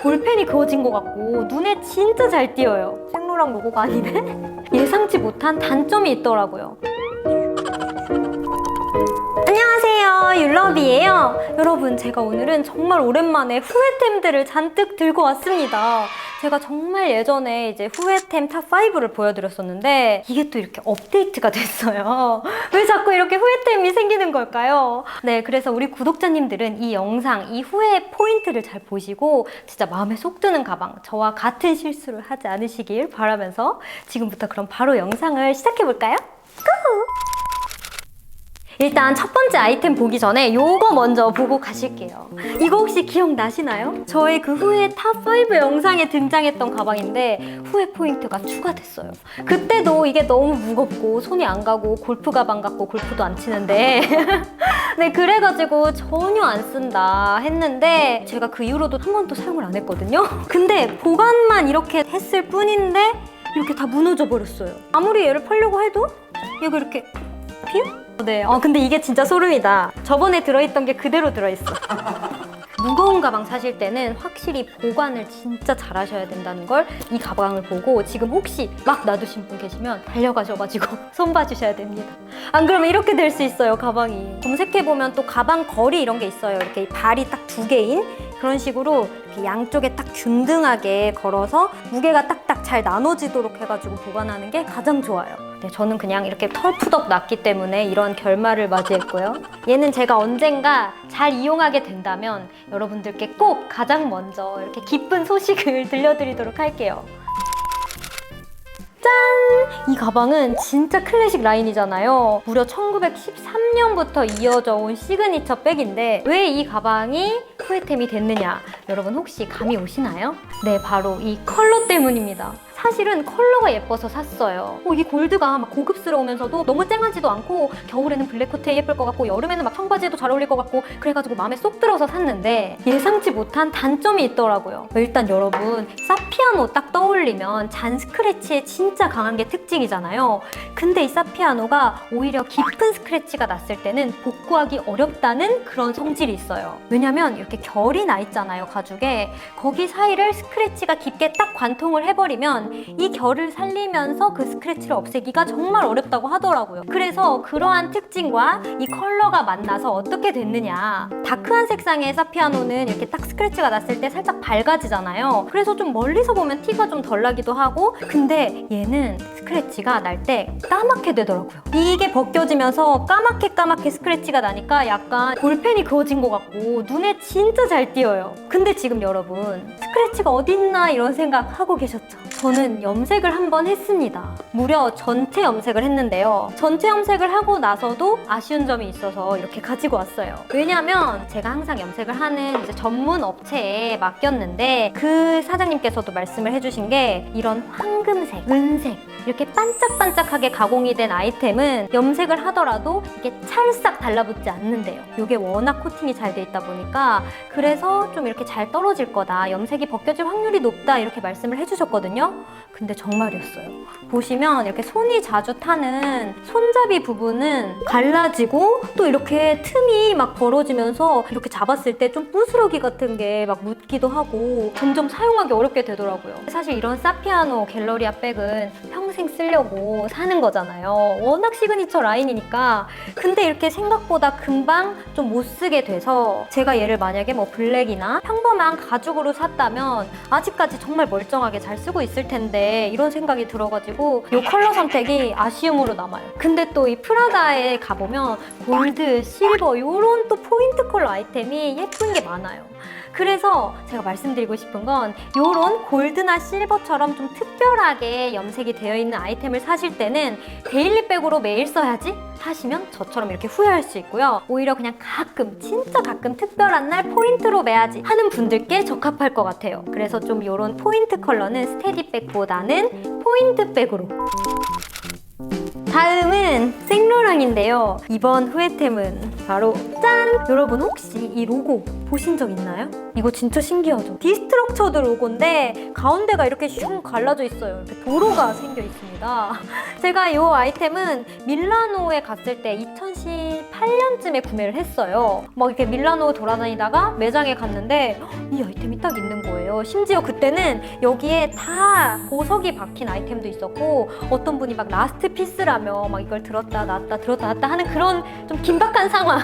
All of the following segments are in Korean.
볼펜이 그어진 것 같고 눈에 진짜 잘 띄어요. 생로랑 로고가 아니네? 예상치 못한 단점이 있더라고요. 안녕하세요, 율러비예요. 여러분, 제가 오늘은 정말 오랜만에 후회템들을 잔뜩 들고 왔습니다. 제가 정말 예전에 이제 후회템 탑5를 보여드렸었는데 이게 또 이렇게 업데이트가 됐어요. 왜 자꾸 이렇게 후회템이 생기는 걸까요? 네, 그래서 우리 구독자님들은 이 영상, 이 후회 포인트를 잘 보시고 진짜 마음에 쏙 드는 가방, 저와 같은 실수를 하지 않으시길 바라면서 지금부터 그럼 바로 영상을 시작해볼까요? 고! 일단 첫 번째 아이템 보기 전에 요거 먼저 보고 가실게요. 이거 혹시 기억나시나요? 저의 그 후에 탑5 영상에 등장했던 가방인데 후회 포인트가 추가됐어요. 그때도 이게 너무 무겁고 손이 안 가고 골프 가방 같고 골프도 안 치는데 네, 그래가지고 전혀 안 쓴다 했는데 제가 그 이후로도 한 번도 사용을 안 했거든요. 근데 보관만 이렇게 했을 뿐인데 이렇게 다 무너져 버렸어요. 아무리 얘를 팔려고 해도 여기 이렇게 퓨? 네, 근데 이게 진짜 소름이다. 저번에 들어있던 게 그대로 들어있어. 무거운 가방 사실 때는 확실히 보관을 진짜 잘 하셔야 된다는 걸 이 가방을 보고 지금 혹시 막 놔두신 분 계시면 달려가셔가지고 손 봐주셔야 됩니다. 안 그러면 이렇게 될 수 있어요, 가방이. 검색해보면 또 가방 거리 이런 게 있어요. 이렇게 발이 딱 2개인 그런 식으로 이렇게 양쪽에 딱 균등하게 걸어서 무게가 딱딱 잘 나눠지도록 해가지고 보관하는 게 가장 좋아요. 네, 저는 그냥 이렇게 털푸덕 놨기 때문에 이런 결말을 맞이했고요. 얘는 제가 언젠가 잘 이용하게 된다면 여러분들께 꼭 가장 먼저 이렇게 기쁜 소식을 들려드리도록 할게요. 짠! 이 가방은 진짜 클래식 라인이잖아요. 무려 1913년부터 이어져 온 시그니처 백인데 왜 이 가방이 후회템이 됐느냐? 여러분 혹시 감이 오시나요? 네, 바로 이 컬러 때문입니다. 사실은 컬러가 예뻐서 샀어요. 이 골드가 막 고급스러우면서도 너무 쨍하지도 않고 겨울에는 블랙코트에 예쁠 것 같고 여름에는 막 청바지에도 잘 어울릴 것 같고 그래가지고 마음에 쏙 들어서 샀는데 예상치 못한 단점이 있더라고요. 일단 여러분, 사피아노 딱 떠올리면 잔 스크래치에 진짜 강한 게 특징이잖아요. 근데 이 사피아노가 오히려 깊은 스크래치가 났을 때는 복구하기 어렵다는 그런 성질이 있어요. 왜냐면 이렇게 결이 나 있잖아요, 가죽에. 거기 사이를 스크래치가 깊게 딱 관통을 해버리면 이 결을 살리면서 그 스크래치를 없애기가 정말 어렵다고 하더라고요. 그래서 그러한 특징과 이 컬러가 만나서 어떻게 됐느냐, 다크한 색상의 사피아노는 이렇게 딱 스크래치가 났을 때 살짝 밝아지잖아요. 그래서 좀 멀리서 보면 티가 좀 덜 나기도 하고, 근데 얘는 스크래치가 날 때 까맣게 되더라고요. 이게 벗겨지면서 까맣게 스크래치가 나니까 약간 볼펜이 그어진 것 같고 눈에 진짜 잘 띄어요. 근데 지금 여러분, 스크래치가 어딨나 이런 생각 하고 계셨죠? 저는 염색을 한번 했습니다. 무려 전체 염색을 했는데요. 전체 염색을 하고 나서도 아쉬운 점이 있어서 이렇게 가지고 왔어요. 왜냐면 제가 항상 염색을 하는 이제 전문 업체에 맡겼는데 그 사장님께서도 말씀을 해주신 게 이런 황금색, 은색 이렇게 반짝반짝하게 가공이 된 아이템은 염색을 하더라도 이게 찰싹 달라붙지 않는데요. 이게 워낙 코팅이 잘 돼 있다 보니까 그래서 좀 이렇게 잘 떨어질 거다, 염색이 벗겨질 확률이 높다 이렇게 말씀을 해주셨거든요. 근데 정말이었어요. 보시면 이렇게 손이 자주 타는 손잡이 부분은 갈라지고 또 이렇게 틈이 막 벌어지면서 이렇게 잡았을 때 좀 부스러기 같은 게 막 묻기도 하고 점점 사용하기 어렵게 되더라고요. 사실 이런 사피아노 갤러리아 백은 평생 쓰려고 사는 거잖아요. 워낙 시그니처 라인이니까. 근데 이렇게 생각보다 금방 좀 못 쓰게 돼서 제가 얘를 만약에 뭐 블랙이나 평범한 가죽으로 샀다면 아직까지 정말 멀쩡하게 잘 쓰고 있을 텐데 이런 생각이 들어가지고 이 컬러 선택이 아쉬움으로 남아요. 근데 또 이 프라다에 가보면 골드, 실버 이런 또 포인트 컬러 아이템이 예쁜 게 많아요. 그래서 제가 말씀드리고 싶은 건 이런 골드나 실버처럼 좀 특별하게 염색이 되어 있는 아이템을 사실 때는 데일리백으로 매일 써야지 하시면 저처럼 이렇게 후회할 수 있고요. 오히려 그냥 가끔, 진짜 가끔 특별한 날 포인트로 매야지 하는 분들께 적합할 것 같아요. 그래서 좀 이런 포인트 컬러는 스테디백보다는 포인트백으로. 다음은 생로랑인데요. 이번 후회템은 바로 짠! 여러분 혹시 이 로고 보신 적 있나요? 이거 진짜 신기하죠? 디스트럭처드 로고인데 가운데가 이렇게 슝 갈라져 있어요. 이렇게 도로가 생겨 있습니다. 제가 이 아이템은 밀라노에 갔을 때 2018년쯤에 구매를 했어요. 막 이렇게 밀라노 돌아다니다가 매장에 갔는데 이 아이템이 딱 있는 거예요. 심지어 그때는 여기에 다 보석이 박힌 아이템도 있었고 어떤 분이 막 라스트 피스라며 막 이걸 들었다 놨다 들었다 놨다 하는 그런 좀 긴박한 상황.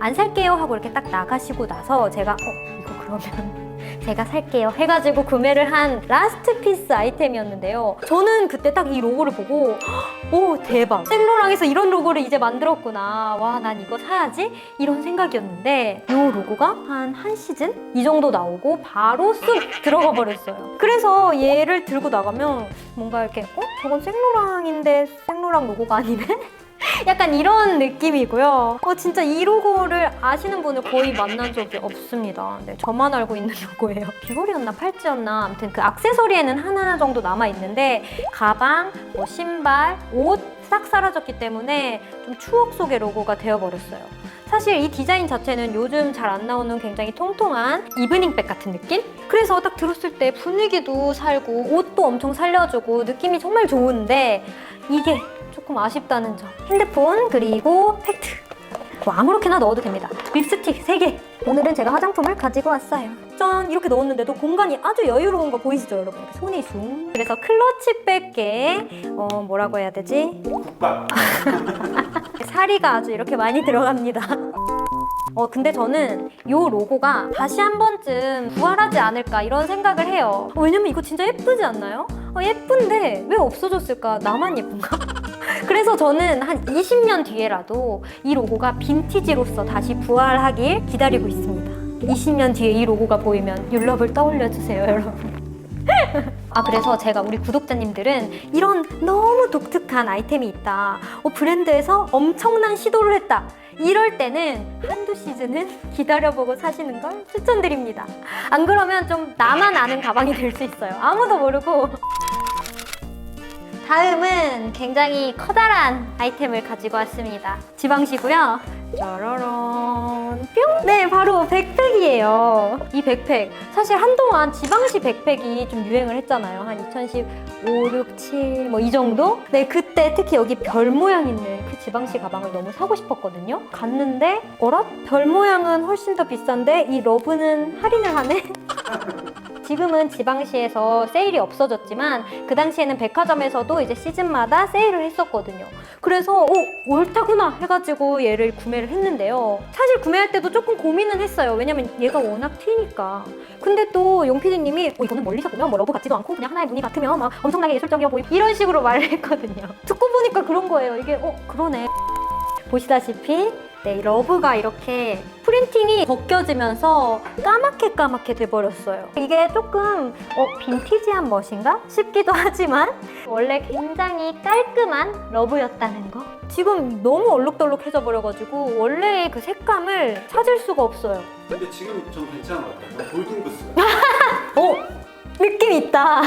안 살게요 하고 이렇게 딱 나가시고 나서 제가 이거 그러면 제가 살게요 해가지고 구매를 한 라스트 피스 아이템이었는데요. 저는 그때 딱 이 로고를 보고 오 대박, 생로랑에서 이런 로고를 이제 만들었구나, 와 난 이거 사야지 이런 생각이었는데 이 로고가 한 시즌? 이 정도 나오고 바로 쑥 들어가 버렸어요. 그래서 얘를 들고 나가면 뭔가 이렇게 저건 생로랑인데 생로랑 로고가 아니네? 약간 이런 느낌이고요. 진짜 이 로고를 아시는 분을 거의 만난 적이 없습니다. 네, 저만 알고 있는 로고예요. 귀걸이였나 팔찌였나 아무튼 그 액세서리에는 하나 정도 남아있는데 가방, 뭐 신발, 옷 싹 사라졌기 때문에 좀 추억 속의 로고가 되어버렸어요. 사실 이 디자인 자체는 요즘 잘 안 나오는 굉장히 통통한 이브닝백 같은 느낌? 그래서 딱 들었을 때 분위기도 살고 옷도 엄청 살려주고 느낌이 정말 좋은데 이게 조금 아쉽다는 점. 핸드폰 그리고 팩트 뭐 아무렇게나 넣어도 됩니다. 립스틱 3개. 오늘은 제가 화장품을 가지고 왔어요. 짠! 이렇게 넣었는데도 공간이 아주 여유로운 거 보이시죠 여러분? 이렇게 손이 숭. 그래서 클러치백에 뭐라고 해야 되지? 국밥. 사리가 아주 이렇게 많이 들어갑니다. 근데 저는 이 로고가 다시 한 번쯤 부활하지 않을까 이런 생각을 해요. 왜냐면 이거 진짜 예쁘지 않나요? 예쁜데 왜 없어졌을까? 나만 예쁜가? 그래서 저는 한 20년 뒤에라도 이 로고가 빈티지로서 다시 부활하길 기다리고 있습니다. 20년 뒤에 이 로고가 보이면 율럽을 떠올려주세요, 여러분. 그래서 제가 우리 구독자님들은 이런 너무 독특한 아이템이 있다, 브랜드에서 엄청난 시도를 했다, 이럴 때는 한두 시즌은 기다려보고 사시는 걸 추천드립니다. 안 그러면 좀 나만 아는 가방이 될 수 있어요. 아무도 모르고. 다음은 굉장히 커다란 아이템을 가지고 왔습니다. 지방시고요. 짜라란 뿅! 네, 바로 백팩이에요. 이 백팩 사실 한동안 지방시 백팩이 좀 유행을 했잖아요. 한 2015, 6, 7 뭐 이 정도? 네, 그때 특히 여기 별 모양 있는 그 지방시 가방을 너무 사고 싶었거든요. 갔는데 어라? 별 모양은 훨씬 더 비싼데 이 러브는 할인을 하네? 지금은 지방시에서 세일이 없어졌지만 그 당시에는 백화점에서도 이제 시즌마다 세일을 했었거든요. 그래서 옳다구나 해가지고 얘를 구매를 했는데요. 사실 구매할 때도 조금 고민은 했어요. 왜냐면 얘가 워낙 튀니까. 근데 또 용PD님이 이거는 멀리서 보면 뭐 러브 같지도 않고 그냥 하나의 무늬 같으면 막 엄청나게 예술적이어 보이고 이런 식으로 말을 했거든요. 듣고 보니까 그런 거예요. 이게 그러네. 보시다시피 네, 이 러브가 이렇게 프린팅이 벗겨지면서 까맣게 돼버렸어요. 이게 조금 빈티지한 멋인가 싶기도 하지만 원래 굉장히 깔끔한 러브였다는 거. 지금 너무 얼룩덜룩해져 버려가지고 원래의 그 색감을 찾을 수가 없어요. 근데 지금 좀 괜찮은 것 같아요. 골든부스. 느낌 있다.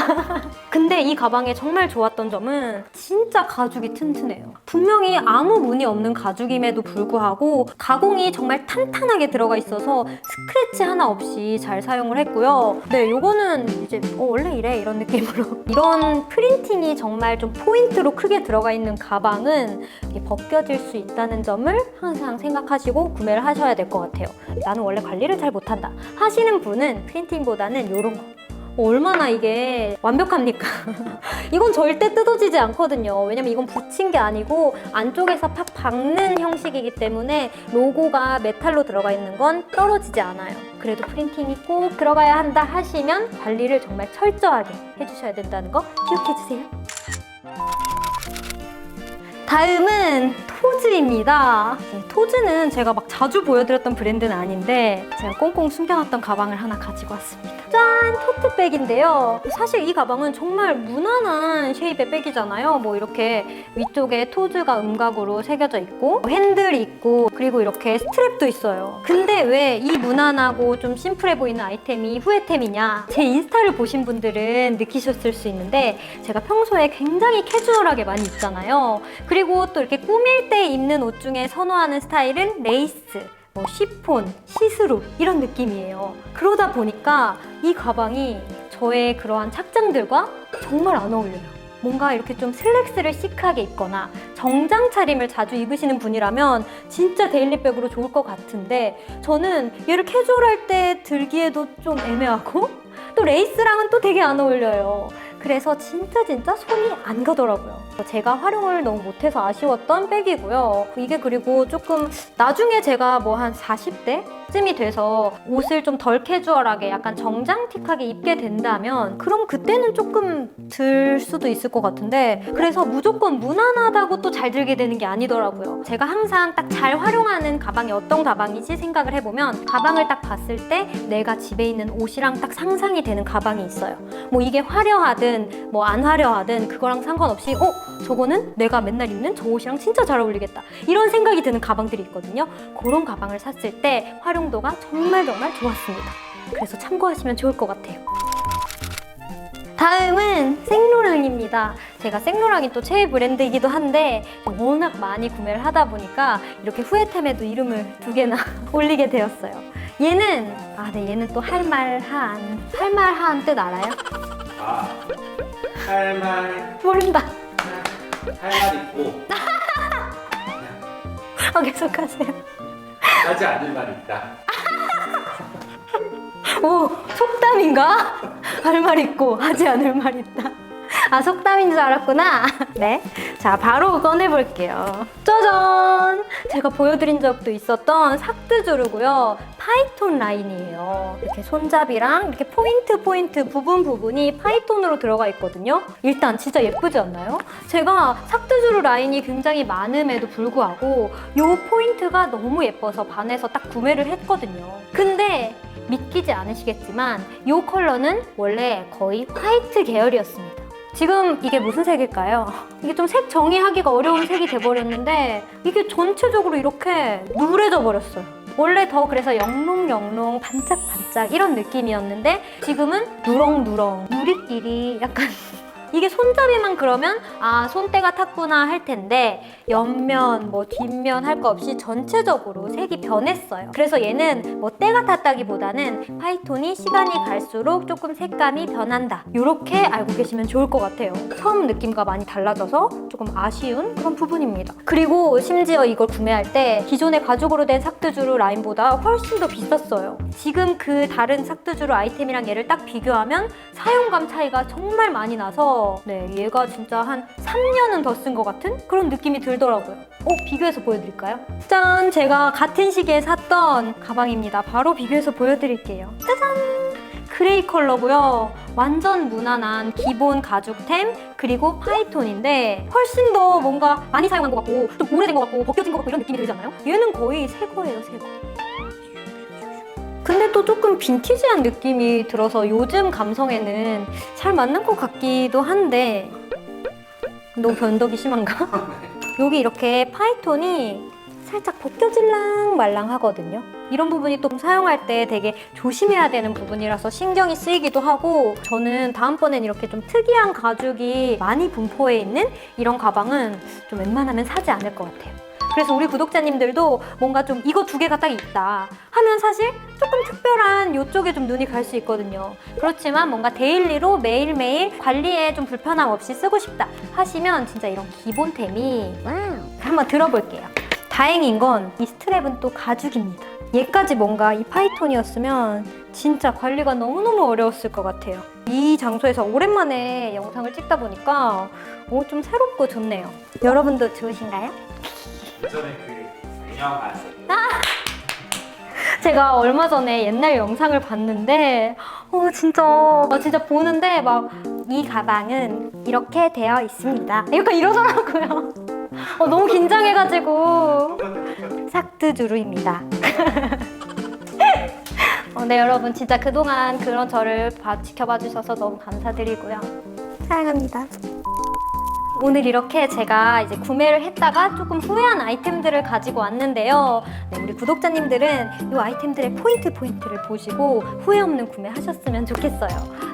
근데 이 가방에 정말 좋았던 점은 진짜 가죽이 튼튼해요. 분명히 아무 무늬 없는 가죽임에도 불구하고 가공이 정말 탄탄하게 들어가 있어서 스크래치 하나 없이 잘 사용을 했고요. 네, 요거는 이제 원래 이래 이런 느낌으로 이런 프린팅이 정말 좀 포인트로 크게 들어가 있는 가방은 벗겨질 수 있다는 점을 항상 생각하시고 구매를 하셔야 될 것 같아요. 나는 원래 관리를 잘 못한다 하시는 분은 프린팅보다는 요런 거 얼마나 이게 완벽합니까? 이건 절대 뜯어지지 않거든요. 왜냐면 이건 붙인 게 아니고 안쪽에서 팍 박는 형식이기 때문에 로고가 메탈로 들어가 있는 건 떨어지지 않아요. 그래도 프린팅이 꼭 들어가야 한다 하시면 관리를 정말 철저하게 해주셔야 된다는 거 기억해주세요. 다음은 토즈입니다. 네, 토즈는 제가 막 자주 보여드렸던 브랜드는 아닌데 제가 꽁꽁 숨겨놨던 가방을 하나 가지고 왔습니다. 짠! 토트백인데요. 사실 이 가방은 정말 무난한 쉐입의 백이잖아요. 뭐 이렇게 위쪽에 토즈가 음각으로 새겨져 있고 핸들이 있고 그리고 이렇게 스트랩도 있어요. 근데 왜 이 무난하고 좀 심플해 보이는 아이템이 후회템이냐? 제 인스타를 보신 분들은 느끼셨을 수 있는데 제가 평소에 굉장히 캐주얼하게 많이 입잖아요. 그리고 또 이렇게 꾸밀 때 입는 옷 중에 선호하는 스타일은 레이스, 뭐 시폰, 시스루 이런 느낌이에요. 그러다 보니까 이 가방이 저의 그러한 착장들과 정말 안 어울려요. 뭔가 이렇게 좀 슬랙스를 시크하게 입거나 정장 차림을 자주 입으시는 분이라면 진짜 데일리백으로 좋을 것 같은데 저는 얘를 캐주얼할 때 들기에도 좀 애매하고 또 레이스랑은 또 되게 안 어울려요. 그래서 진짜 손이 안 가더라고요. 제가 활용을 너무 못해서 아쉬웠던 백이고요. 이게 그리고 조금 나중에 제가 뭐 한 40대쯤이 돼서 옷을 좀 덜 캐주얼하게 약간 정장틱하게 입게 된다면 그럼 그때는 조금 들 수도 있을 것 같은데 그래서 무조건 무난하다고 또 잘 들게 되는 게 아니더라고요. 제가 항상 딱 잘 활용하는 가방이 어떤 가방이지 생각을 해보면 가방을 딱 봤을 때 내가 집에 있는 옷이랑 딱 상상이 되는 가방이 있어요. 뭐 이게 화려하든 뭐 안 화려하든 그거랑 상관없이 저거는 내가 맨날 입는 저 옷이랑 진짜 잘 어울리겠다 이런 생각이 드는 가방들이 있거든요. 그런 가방을 샀을 때 활용도가 정말 좋았습니다. 그래서 참고하시면 좋을 것 같아요. 다음은 생로랑입니다. 제가 생로랑이 또 최애 브랜드이기도 한데 워낙 많이 구매를 하다 보니까 이렇게 후에템에도 이름을 2개나 올리게 되었어요. 얘는 얘는 또 할말한 뜻 알아요? 할 말 모른다. 있고 계속하세요. 하지 않을 말 있다. 오, 속담인가? 할 말 있고 하지 않을 말 있다. 속담인 줄 알았구나. 네, 자 바로 꺼내볼게요. 짜잔! 제가 보여드린 적도 있었던 삭드주르고요. 파이톤 라인이에요. 이렇게 손잡이랑 이렇게 포인트 부분이 파이톤으로 들어가 있거든요. 일단 진짜 예쁘지 않나요? 제가 삭드주르 라인이 굉장히 많음에도 불구하고 이 포인트가 너무 예뻐서 반해서 딱 구매를 했거든요. 근데 믿기지 않으시겠지만 이 컬러는 원래 거의 화이트 계열이었습니다. 지금 이게 무슨 색일까요? 이게 좀 색 정의하기가 어려운 색이 돼버렸는데 이게 전체적으로 이렇게 누래져 버렸어요. 원래 더 그래서 영롱영롱 반짝반짝 이런 느낌이었는데 지금은 누렁누렁 누리끼리 약간 이게 손잡이만 그러면 손때가 탔구나 할 텐데 옆면 뭐 뒷면 할 거 없이 전체적으로 색이 변했어요. 그래서 얘는 뭐 때가 탔다기보다는 파이톤이 시간이 갈수록 조금 색감이 변한다 이렇게 알고 계시면 좋을 것 같아요. 처음 느낌과 많이 달라져서 조금 아쉬운 그런 부분입니다. 그리고 심지어 이걸 구매할 때 기존의 가죽으로 된 삭드주르 라인보다 훨씬 더 비쌌어요. 지금 그 다른 삭드주르 아이템이랑 얘를 딱 비교하면 사용감 차이가 정말 많이 나서 얘가 진짜 한 3년은 더 쓴 것 같은 그런 느낌이 들더라고요. 비교해서 보여드릴까요? 짠! 제가 같은 시기에 샀던 가방입니다. 바로 비교해서 보여드릴게요. 짜잔! 그레이 컬러고요. 완전 무난한 기본 가죽템 그리고 파이톤인데 훨씬 더 뭔가 많이 사용한 것 같고 좀 오래된 것 같고 벗겨진 것 같고 이런 느낌이 들지 않나요? 얘는 거의 새 거예요, 새 거. 근데 또 조금 빈티지한 느낌이 들어서 요즘 감성에는 잘 맞는 것 같기도 한데 너무 변덕이 심한가? 여기 이렇게 파이톤이 살짝 벗겨질랑 말랑 하거든요. 이런 부분이 또 사용할 때 되게 조심해야 되는 부분이라서 신경이 쓰이기도 하고 저는 다음번엔 이렇게 좀 특이한 가죽이 많이 분포해 있는 이런 가방은 좀 웬만하면 사지 않을 것 같아요. 그래서 우리 구독자님들도 뭔가 좀 이거 2개가 딱 있다 하면 사실 조금 특별한 이쪽에 좀 눈이 갈 수 있거든요. 그렇지만 뭔가 데일리로 매일매일 관리에 좀 불편함 없이 쓰고 싶다 하시면 진짜 이런 기본템이 한번 들어볼게요. 다행인 건 이 스트랩은 또 가죽입니다. 얘까지 뭔가 이 파이톤이었으면 진짜 관리가 너무너무 어려웠을 것 같아요. 이 장소에서 오랜만에 영상을 찍다 보니까 좀 새롭고 좋네요. 여러분도 좋으신가요? 예전에 그 유명한 제가 얼마 전에 옛날 영상을 봤는데 진짜 보는데 막 이 가방은 이렇게 되어 있습니다. 약간 이러더라고요. 너무 긴장해가지고 삭드주르입니다. 네 여러분 진짜 그동안 그런 저를 지켜봐 주셔서 너무 감사드리고요. 사랑합니다. 오늘 이렇게 제가 이제 구매를 했다가 조금 후회한 아이템들을 가지고 왔는데요. 네, 우리 구독자님들은 이 아이템들의 포인트를 보시고 후회 없는 구매하셨으면 좋겠어요.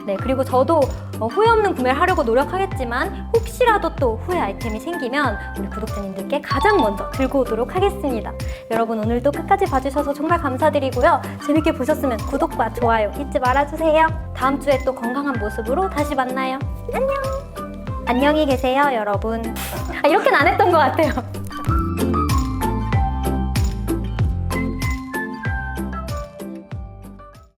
네, 그리고 저도 후회 없는 구매를 하려고 노력하겠지만 혹시라도 또 후회 아이템이 생기면 우리 구독자님들께 가장 먼저 들고 오도록 하겠습니다. 여러분 오늘도 끝까지 봐주셔서 정말 감사드리고요. 재밌게 보셨으면 구독과 좋아요 잊지 말아주세요. 다음 주에 또 건강한 모습으로 다시 만나요. 안녕! 안녕히 계세요, 여러분. 이렇게는 안 했던 것 같아요.